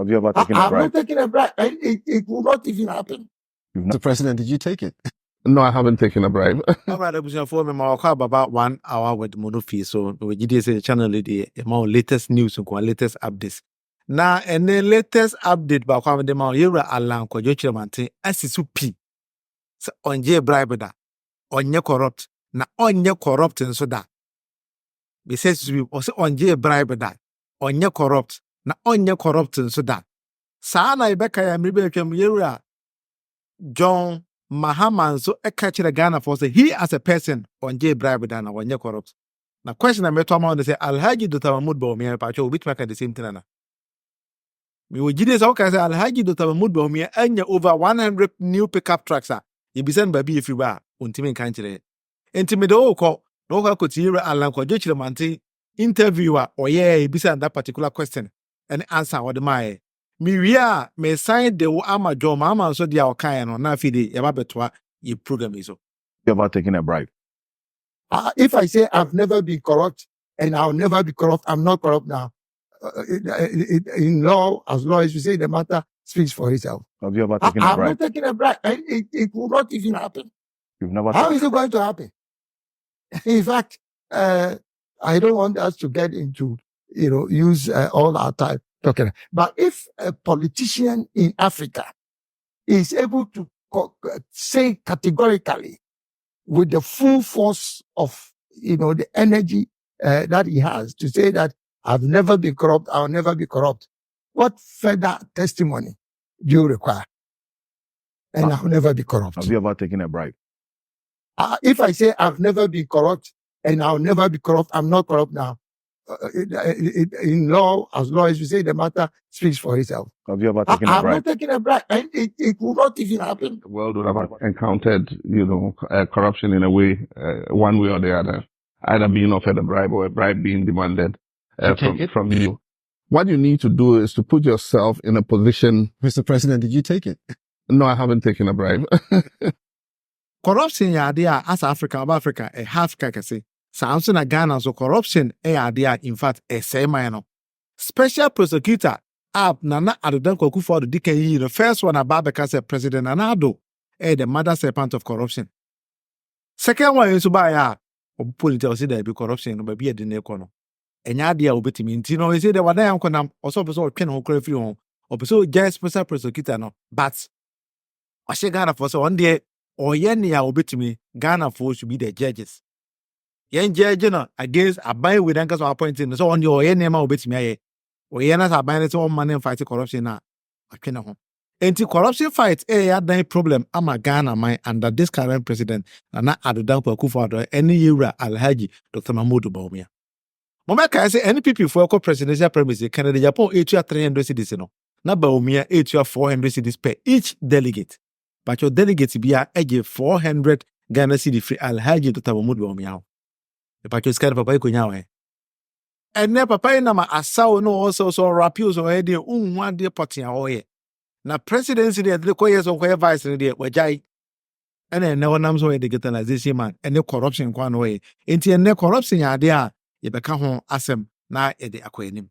Have you ever taken a I'm bribe? not taking a bribe. It will not even happen. Mr. President, did you take it? No, I haven't taken a bribe. All right, for me, I'll call about 1 hour with Munufie. So we did say channel the more latest news and latest updates. Now, and the latest update about how the more you alarm for Kyeremanten as is P. So on ye bribe da, on ye corrupt, na on ye corrupt and so that. Besides, we also on ye bribe da, on ye corrupt, na on ye corrupt and so that. Sana Ibeka ya mribe kem yura John Mahama so a catch the Ghana for say he as a person on J bribe than on your corrupt. Now question I met to say Alhaji Dr. Mahmoud Bawumia Pacho which make the same thing na. Me wo jide say okay say Alhaji Dr. Mahmoud Bawumia anya over 100 new pickup trucks are. You be send baby if you ba untimi kan kire. Enti me do ko no ka ko tire alan ko Kyeremanten interviewer or yeah be send that particular question and answer what the my Miria me sign the ama John Mahama so dia okan no na fide ya ba betwa ye program is so. You ever taken a bribe? If I say I've never been corrupt and I'll never be corrupt, I'm not corrupt now. In law, as law as you say, the matter speaks for itself. Have you ever taken a I'm bribe? not taking a bribe. It will not even happen. You've never How taken. is it going to happen? In fact, I don't want us to get into, use all our time talking. But if a politician in Africa is able to say categorically with the full force of, the energy that he has to say that I've never been corrupt, I'll never be corrupt, what further testimony do you require? And I'll never be corrupt. Have you ever taken a bribe? If I say I've never been corrupt and I'll never be corrupt, I'm not corrupt now. In law, as law as you say, the matter speaks for itself. Have you ever taken a I'm bribe? not taking a bribe. It will not even happen. The world would have encountered, corruption in a way, one way or the other, either being offered a bribe or a bribe being demanded from you. What you need to do is to put yourself in a position. Mr. President, did you take it? No, I haven't taken a bribe. Corruption ya idea as Africa of Africa a half kakasi. Samson na Ghana so corruption idea in fact a same no. Special prosecutor up Nana Addo for the DKE the first one about because President Addo the mother serpent of corruption. Second one is by political say there be corruption no be a din ekono. Enya idea obetimi nti no say the one am konam also person twen ho kra free ho. Opeso just special prosecutor no but I Ghana for so one day or yenya obetimi Ghana for should be the judges. Yen judge no against aban with anchors appointing so on your yenema obetimi aye. O yena sa aban so man fight corruption na atwene ho. Anti-corruption fight ya dan problem ama Ghana man under this current president na Addo Akufo-Addo any year Alhaji Dr. Mahmoud Bawumia. Momeka say NPP for presidential premises Kennedy Adyapong 300 cedis no. Na Bawumia 400 cedis per each delegate. But your delegates be a 400 Ghana cedi free Alhaji Dr. Mahmoud Bawumia. The pacho scan papa ko nyawe. And ne papa na ma asaw no also so rapio so e de unwa de potia oye. Na presidency de ko yeso ko vice de wajai. Ene ne wonam so e digitalization man ene corruption kwa no oye. Enti ene corruption ya de a ye beka ho asem na e de akwanim.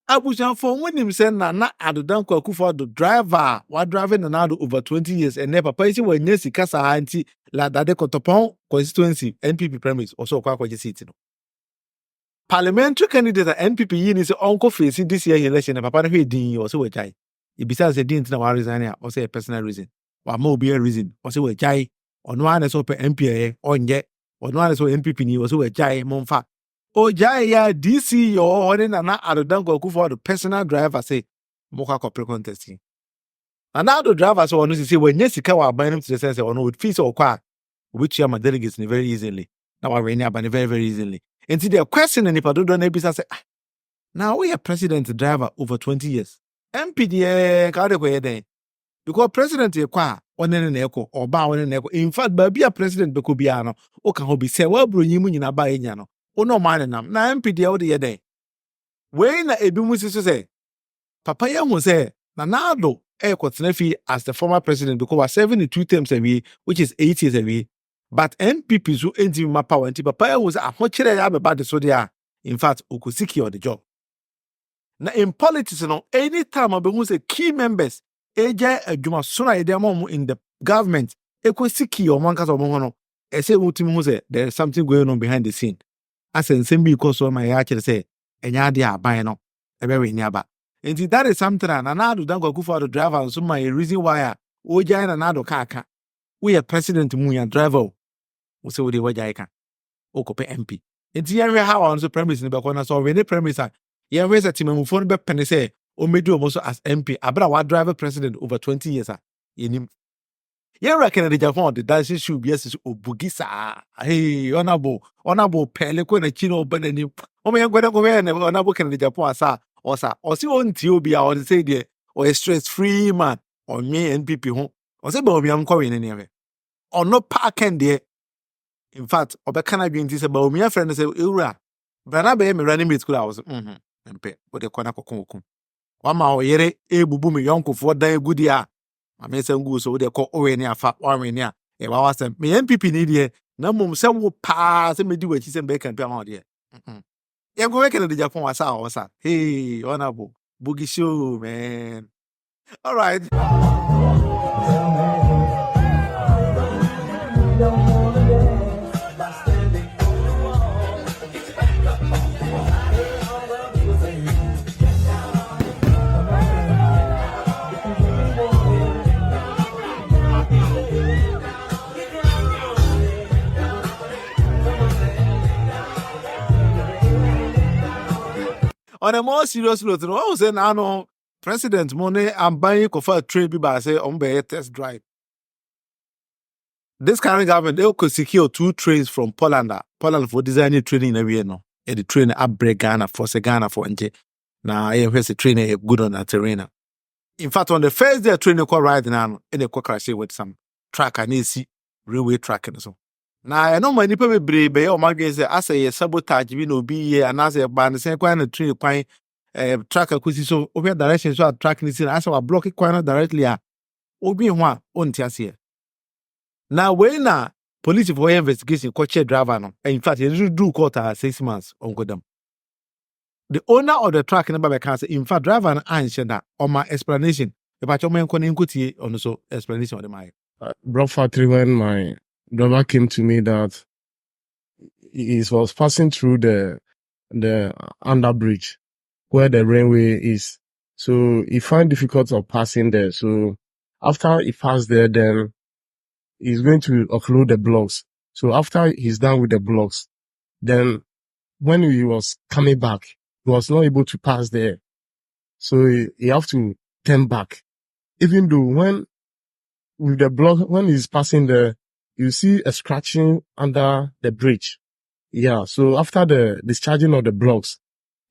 Abujan for when say na Addo Akufo-Addo driver wa driving na over 20 years and never pay we nye sika sa anti la dade Kotopon constituency NPP premise also kwa seat no. Parliamentary candidate NPP yin is uncle facing this year election papa na din or so we jai. E bisa say din na wa resign or say a personal reason. Wa ma obi a reason or say we jai ono an so pe MP onye ono an so NPP ni or so we jai monfa. O jaya DC yo one na Addo Akufo-Addo personal driver say moka corporate contesting. And now the driver so ono say when sika wa ban to the sense ono with fees or kwa which you are delegates very easily. Now we renya ban very very easily. And the question and if Addo na bisa say now we are president driver over 20 years. MPD ka de ko den. Because president e kwa one na eko oba one na eko. In fact ba bia president be ko bia no o kan ho bi say wa bronyi mu nyina ba enya no. Ono man nam na MPD e wo de yeden we na ebi mu siso say papa ya hu say na Addo kotena fi as the former president because was 72 terms away which is 8 years away but NPP so enti ma power enti papa ya hu say ahokere ya be bad so there in fact okosiki on the job Now in politics, anytime I be say key members, eja adwuma so na yede am in the government, ekwesi key o man kasa omo no, e say ultimi hu say there is something going on behind the scene. As in same because so my actually say enya ade aban no, e be we ni aba. And that is something that Nana don't go for the driver and so my reason why oja na Nana kaka. We are president mu ya driver. We say we dey waja ika. Okope MP. And here how on the premise in the corner so we the premise yeah, where's a team of phone be penny say o me do also as MP. Abra wa driver president over 20 years yenim. Yeah, Hon Kennedy Adyapong the dancing shoe yes obugisa. Hey, honorable pele ko na chino obanani. O me ngweda ko we na honorable Kennedy Adyapong asa o si on ti obi a o say there or a stress free man on me NPP ho. O say Bawumia nko we ne ne. O no parking there. In fact, obekana bi nti say Bawumia friend say ewura. Brana be me running mate school I was mpe o de kwana kokon. Wama o yere ebubu me yonkofo dan egudi a. Ame se ngu so de ko owe ni afa owe ni a. E wa wasem. Me NPP ni de na mum se wo pa se me di wachi se be kan pe ma de. Ye go Kennedy Adyapong wasa. Hey, honorable. Boogie show, man. All right. On a more serious note, I was saying, I know President Money, I'm buying for a trade by say on a test drive. This current government, they could secure 2 trains from Poland. Poland for designing training in a way, no. And the train upbreak Ghana for Ghana for NJ. Now, I have a trainer good on that terrain. In fact, on the first day, training call right now, and a crash with some track and AC railway track and so. Now, I know many people be brave, or my say, I say, sabotage, we no be here, and as a band, say, quite a train, quite track acquisition, so over direction, so tracking this, as I block it quite directly. Obi one on Tiasia. Now, when police for investigation, coach driver, no, in fact, you do quarter 6 months on Godam. The owner of the track number can say, in fact, driver and answer that on my explanation. If I told me on also explanation of the my brought factory when my driver came to me that he was passing through the under bridge where the railway is. So he found difficult of passing there. So after he passed there, then he's going to offload the blocks. So after he's done with the blocks, then when he was coming back, he was not able to pass there. So he have to turn back. Even though when with the block, when he's passing there, you see a scratching under the bridge. Yeah. So after the discharging of the blocks,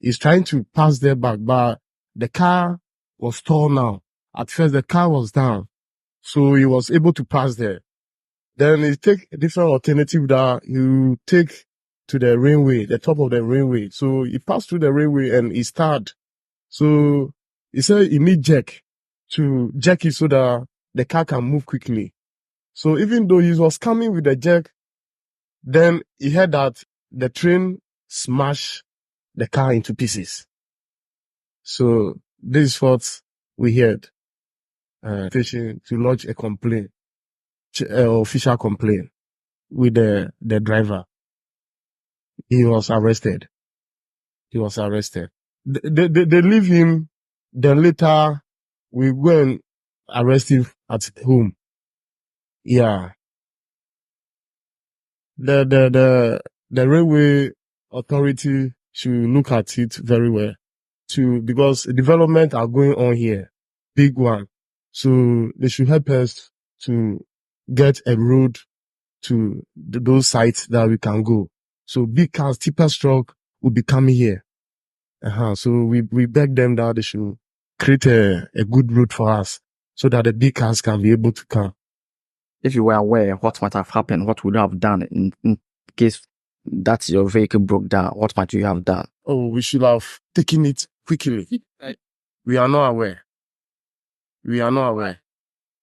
he's trying to pass there back, but the car was torn now. At first, the car was down. So he was able to pass there. Then he take a different alternative that you take to the railway, the top of the railway. So he passed through the railway and he started. So he said he need jack to jack it so that the car can move quickly. So even though he was coming with the jack, then he heard that the train smashed the car into pieces. So this is what we heard. To lodge a complaint, official complaint with the driver. He was arrested. They leave him. Then later we go and arrest him at home. Yeah. The railway authority should look at it very well because development are going on here. Big one. So they should help us to get a road to those sites that we can go. So big cars, tipper truck will be coming here. So we beg them that they should create a good route for us so that the big cars can be able to come. If you were aware what might have happened, what would you have done in case that your vehicle broke down? What might you have done? Oh, we should have taken it quickly. We are not aware.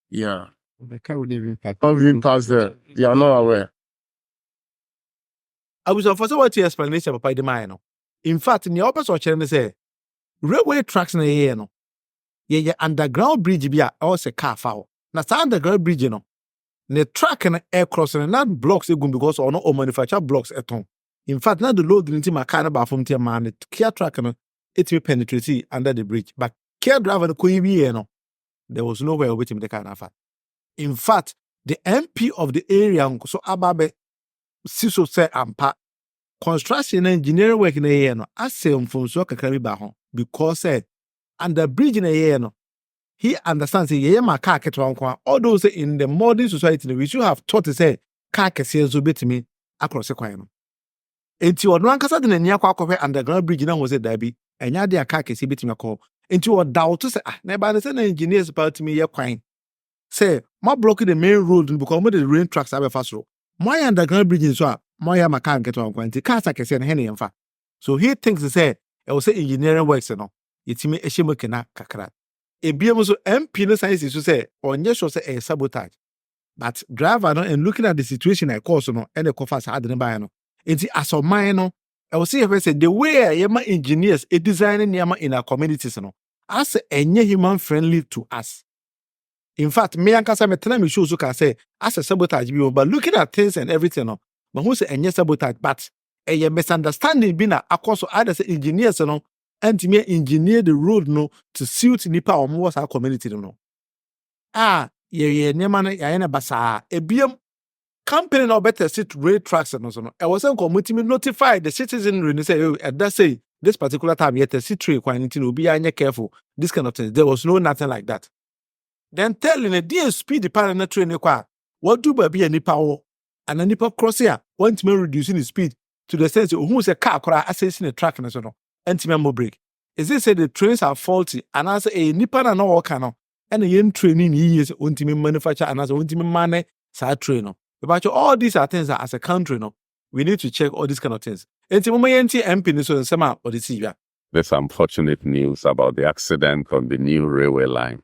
Yeah. The car would even pass. Not even past there. We are not aware. I was for what explanation by the man. In fact, in the opposite channel say railway tracks na yɛyɛ no yɛyɛ underground bridge bi a ɛwɔ sɛ car fa hɔ na saa underground bridge no ne track no air cross no not blocks egum because ɔno o manufacture blocks ɛtɔn in fact na the load no ti ma car no ba fam ti ma ne Kia track no etimi penetrate under the bridge but Kia driver no koyi bi no there was nowhere obetimi the car na fa. In fact the MP of the area so ababe siso say ampa construction and engineering work na yɛ no asɛ mfonso kakra bi ba ho because under bridge na yɛ no he understands say yɛ ma car ketwa nko although say in the modern society we should have taught say car kɛse nso betimi across kwan no enti ɔno ankasa de n'ani akɔ underground bridge na ho sɛ dabi ɛnya de car kɛse betimi akɔ enti ɔ doubt say na ba ne say na engineers part me yɛ kwan say ma block the main road because the rain tracks are fast road my underground bridge so my ma car ketwa nko enti car kɛse na he ne yɛmfa so he thinks say I will say engineering works no yetimi ehyem kena kakra ebiem so MP no science so say onye sure say sabotage but driver no and looking at the situation I cause no and the coffers had ne buy no enti aso man no I will say the way yema engineers e design nyama in our communities no as enye human friendly to us. In fact me ankasa me tell me show so can say as a sabotage bi but looking at things and everything no but who say enye sabotage but a misunderstanding be na akoso either say engineers no and me engineer the road no to suit nipa or more our community no ye nema na na basa ebiem company no better sit rail tracks no so no I was saying community notify the citizenry and say that say this particular time yet the train quantity no be anya careful this kind of things. There was nothing like that. Then telling a dear speed the parallel train kwa what do be a nipa wo and a nipa cross here want me reducing the speed to the sense who's a car assessing a track and so on anti-memo brake. Is this say the trains are faulty and as a nipa na no work no and a young training years ultimate manufacture and as a ultimate money side trainer. But all these are things that as a country no we need to check all these kind of things. MP so sama or the There's unfortunate news about the accident on the new railway line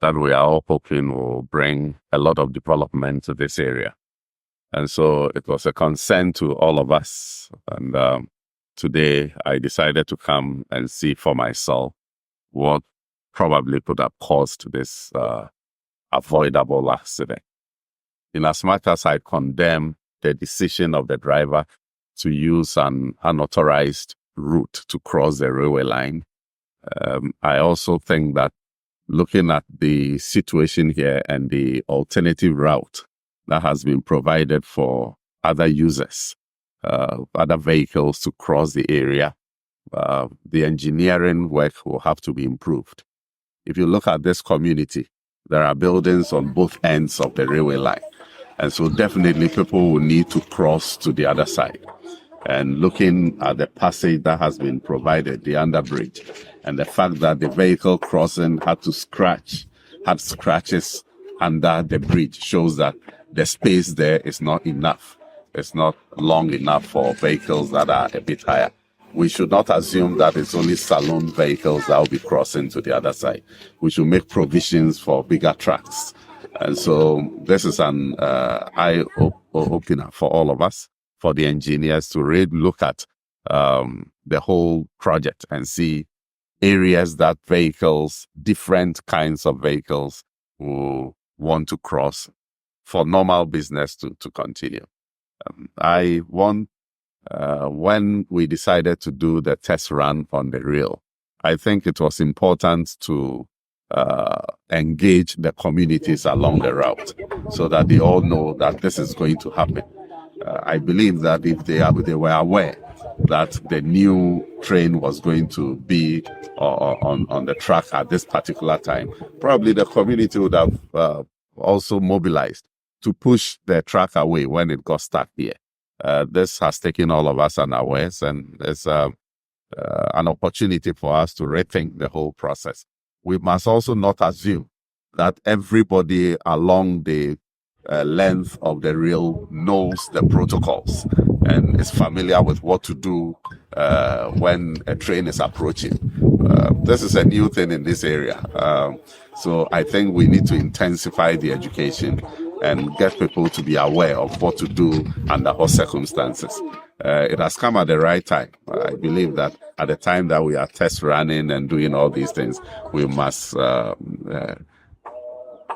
that we are all hoping will bring a lot of development to this area. And so it was a concern to all of us. And today I decided to come and see for myself what probably could have caused this avoidable accident. In as much as I condemn the decision of the driver to use an unauthorized route to cross the railway line, I also think that looking at the situation here and the alternative route that has been provided for other users, other vehicles to cross the area, the engineering work will have to be improved. If you look at this community, there are buildings on both ends of the railway line. And so definitely people will need to cross to the other side. And looking at the passage that has been provided, the underbridge, and the fact that the vehicle crossing had scratches under the bridge shows that the space there is not enough. It's not long enough for vehicles that are a bit higher. We should not assume that it's only saloon vehicles that will be crossing to the other side. We should make provisions for bigger trucks. And so this is an eye-opener for all of us, for the engineers to really look at the whole project and see areas that vehicles, different kinds of vehicles, will want to cross for normal business to continue. When we decided to do the test run on the rail, I think it was important to engage the communities along the route so that they all know that this is going to happen. I believe that if they were aware that the new train was going to be on the track at this particular time, probably the community would have also mobilized to push the track away when it got stuck here. This has taken all of us unawares, and it's an opportunity for us to rethink the whole process. We must also not assume that everybody along the length of the rail knows the protocols and is familiar with what to do when a train is approaching. This is a new thing in this area. So I think we need to intensify the education and get people to be aware of what to do under what circumstances. It has come at the right time. I believe that at the time that we are test running and doing all these things, we must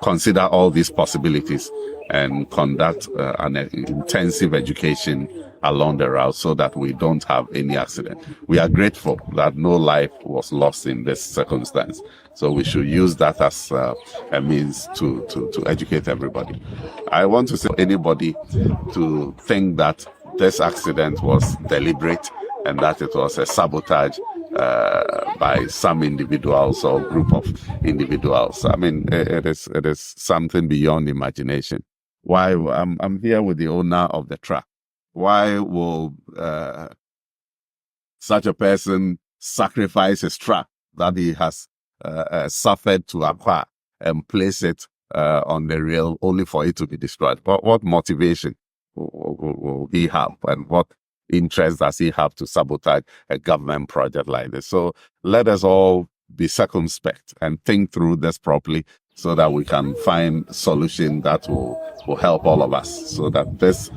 consider all these possibilities and conduct an intensive education along the route so that we don't have any accident. We are grateful that no life was lost in this circumstance. So we should use that as a means to educate everybody. I want to say anybody to think that this accident was deliberate and that it was a sabotage by some individuals or group of individuals. I mean, it is something beyond imagination. Why I'm here with the owner of the truck. Why will such a person sacrifice his truck that he has suffered to acquire and place it on the rail only for it to be destroyed? What motivation will he have, and what interest does he have to sabotage a government project like this? So let us all be circumspect and think through this properly so that we can find solution that will help all of us, so that this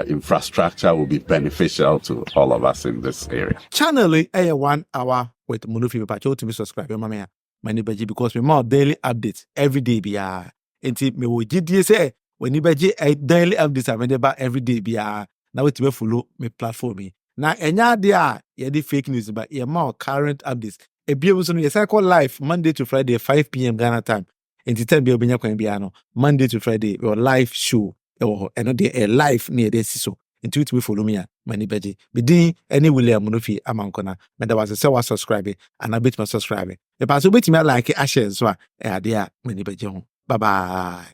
infrastructure will be beneficial to all of us in this area. Channel 1 hour with Munufie. Pacho to me subscribe your mama my neighbor because we more daily updates every day biya. Enti me wo gidie say when you a daily updates available every day biya. Now it will follow me platform me. Now enya dia ye the fake news but ye more current updates. E bi ebuso no ye cycle live Monday to Friday 5 p.m. Ghana time. Enti time bi obenya kwan biya no Monday to Friday your live show. And not a life near this so into we follow me many beji bidin any William Munufie amankona me da was say subscribe and I bet my subscribe e pass obetimi like a share so e ade a many beji ho bye bye.